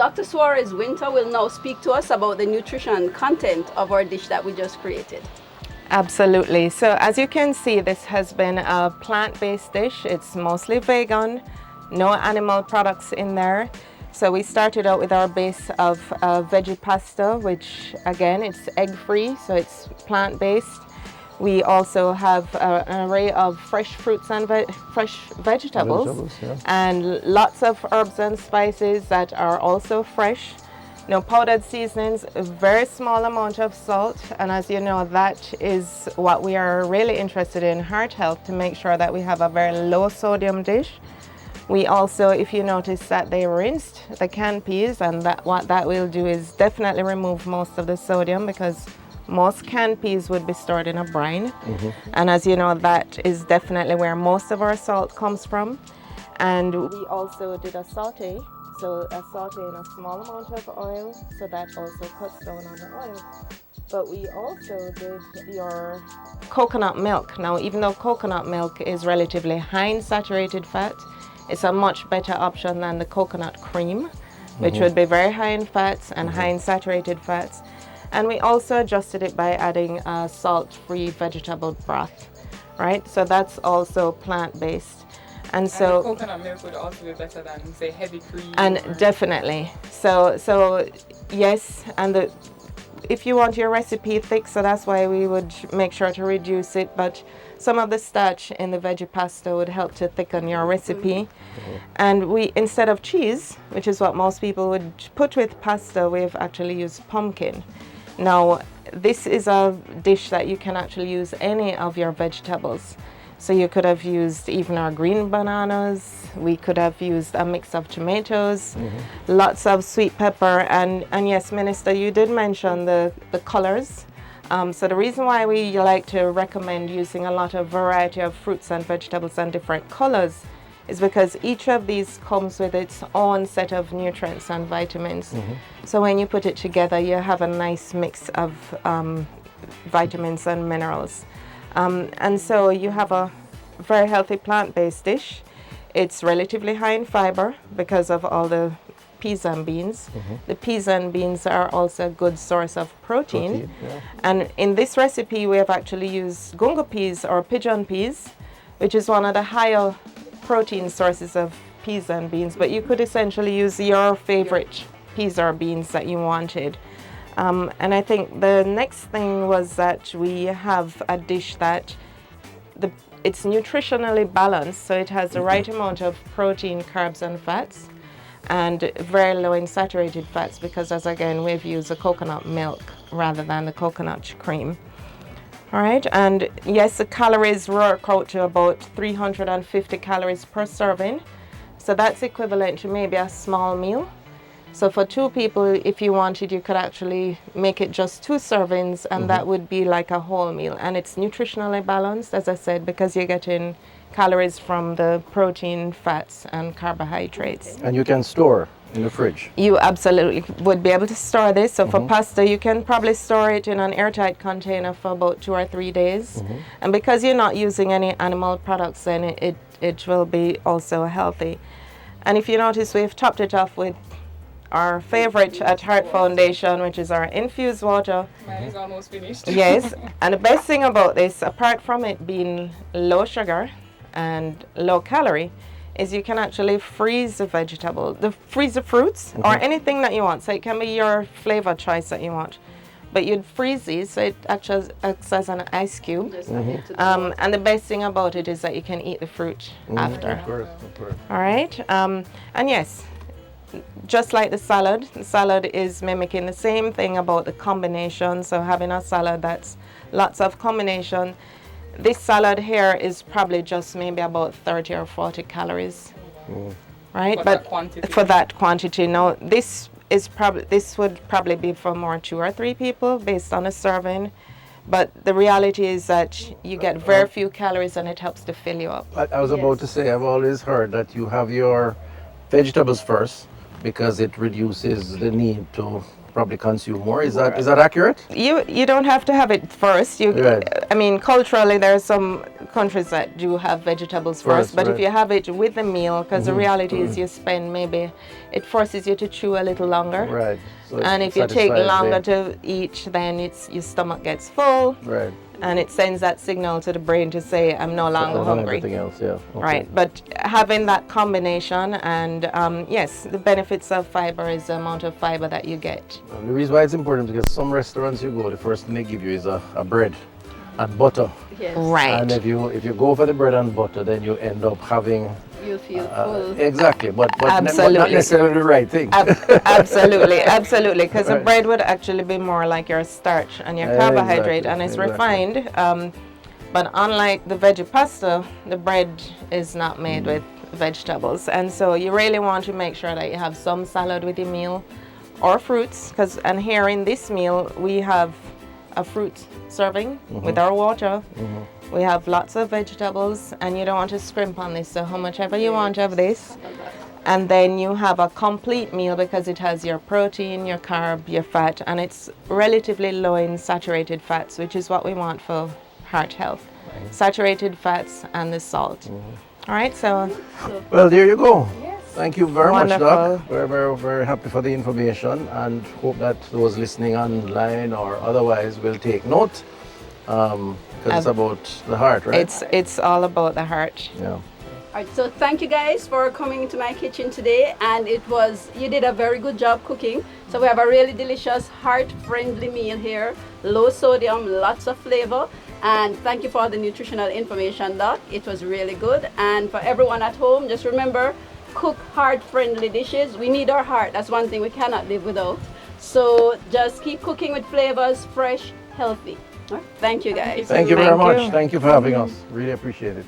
Dr. Suarez Winter will now speak to us about the nutrition content of our dish that we just created. Absolutely. So as you can see, this has been a plant-based dish. It's mostly vegan, no animal products in there. So we started out with our base of veggie pasta, which again, it's egg-free, so it's plant-based. We also have an array of fresh fruits and fresh vegetables yeah. And lots of herbs and spices that are also fresh. No powdered seasonings, a very small amount of salt, and as you know, that is what we are really interested in heart health, to make sure that we have a very low sodium dish. We also, if you notice that they rinsed the canned peas, and that what that will do is definitely remove most of the sodium, because most canned peas would be stored in a brine. And as you know, that is definitely where most of our salt comes from. And we also did a saute. So a saute in a small amount of oil, so that also cuts down on the oil. But we also did your coconut milk. Now, even though coconut milk is relatively high in saturated fat, it's a much better option than the coconut cream, which would be very high in fats and high in saturated fats. And we also adjusted it by adding a salt-free vegetable broth, right? So that's also plant-based. And so the coconut milk would also be better than, say, heavy cream. And definitely. So yes, and if you want your recipe thick, so that's why we would make sure to reduce it. But some of the starch in the veggie pasta would help to thicken your recipe. And we, instead of cheese, which is what most people would put with pasta, we've actually used pumpkin. Now, this is a dish that you can actually use any of your vegetables. So you could have used even our green bananas. We could have used a mix of tomatoes, lots of sweet pepper, and yes, Minister, you did mention the colors. So the reason why we like to recommend using a lot of variety of fruits and vegetables and different colors is because each of these comes with its own set of nutrients and vitamins. So when you put it together, you have a nice mix of vitamins and minerals. And so you have a very healthy plant-based dish. It's relatively high in fiber because of all the peas and beans. The peas and beans are also a good source of protein. Yeah. And in this recipe, we have actually used gungo peas or pigeon peas, which is one of the higher protein sources of peas and beans. But you could essentially use your favorite peas or beans that you wanted. And I think the next thing was that we have a dish that it's nutritionally balanced, so it has the right amount of protein, carbs, and fats, and very low in saturated fats, because as again, we've used the coconut milk rather than the coconut cream. All right, and yes, the calories work out to about 350 calories per serving, so that's equivalent to maybe a small meal. So for two people, if you wanted, you could actually make it just 2 servings, and that would be like a whole meal. And it's nutritionally balanced, as I said, because you're getting calories from the protein, fats, and carbohydrates. And you can store in the fridge. You absolutely would be able to store this. So for pasta, you can probably store it in an airtight container for about 2 or 3 days. And because you're not using any animal products, then it will be also healthy. And if you notice, we've topped it off with our favorite at Heart Foundation, which is our infused water. Mine is almost finished. Yes, and the best thing about this, apart from it being low sugar and low calorie, is you can actually freeze the vegetable, freeze the fruits, or anything that you want. So it can be your flavor choice that you want. But you'd freeze these, so it actually acts as an ice cube. And the best thing about it is that you can eat the fruit after. Of course. All right, and yes, just like the salad is mimicking the same thing about the combination. So having a salad that's lots of combination. This salad here is probably just maybe about 30 or 40 calories, right? For that quantity. Now this would probably be for more 2 or 3 people based on a serving. But the reality is that you get very few calories, and it helps to fill you up. I was about to say, I've always heard that you have your vegetables first, because it reduces the need to probably consume more. Is that accurate? You don't have to have it first. Right. I mean, culturally, there are some countries that do have vegetables first, but if right. you have it with the meal, because the reality is you spend maybe, it forces you to chew a little longer. Right. So it And if you take satisfies longer the- to eat, then your stomach gets full, Right. and it sends that signal to the brain to say, I'm no longer Other than hungry. everything else, yeah. Okay. Right, but having that combination and yes, the benefits of fiber is the amount of fiber that you get. And the reason why it's important because some restaurants you go, the first thing they give you is a bread and butter. Yes. Right. And if you go for the bread and butter, then you end up having You feel full. exactly, but not Absolutely. necessarily the right thing. Absolutely, because the Right. bread would actually be more like your starch and your Exactly, carbohydrate, and it's exactly. refined. But unlike the veggie pasta, the bread is not made with vegetables, and so you really want to make sure that you have some salad with your meal, or fruits. And here in this meal we have a fruit serving with our water. We have lots of vegetables, and you don't want to scrimp on this, so how much ever you want of this. And then you have a complete meal because it has your protein, your carb, your fat, and it's relatively low in saturated fats, which is what we want for heart health. Saturated fats and the salt. All right, so Well, there you go. Thank you very much, Wonderful. Doc. We're very, very happy for the information and hope that those listening online or otherwise will take note because it's about the heart, right? it's all about the heart. Yeah. All right, so thank you guys for coming into my kitchen today, and you did a very good job cooking. So we have a really delicious, heart-friendly meal here, low sodium, lots of flavor, and thank you for all the nutritional information, Doc. It was really good. And for everyone at home, just remember, cook heart-friendly dishes. We need our heart. That's one thing we cannot live without. So just keep cooking with flavors, fresh, healthy. All right, thank you guys. Thank you very Thank much. you. Thank you for having us. Really appreciate it.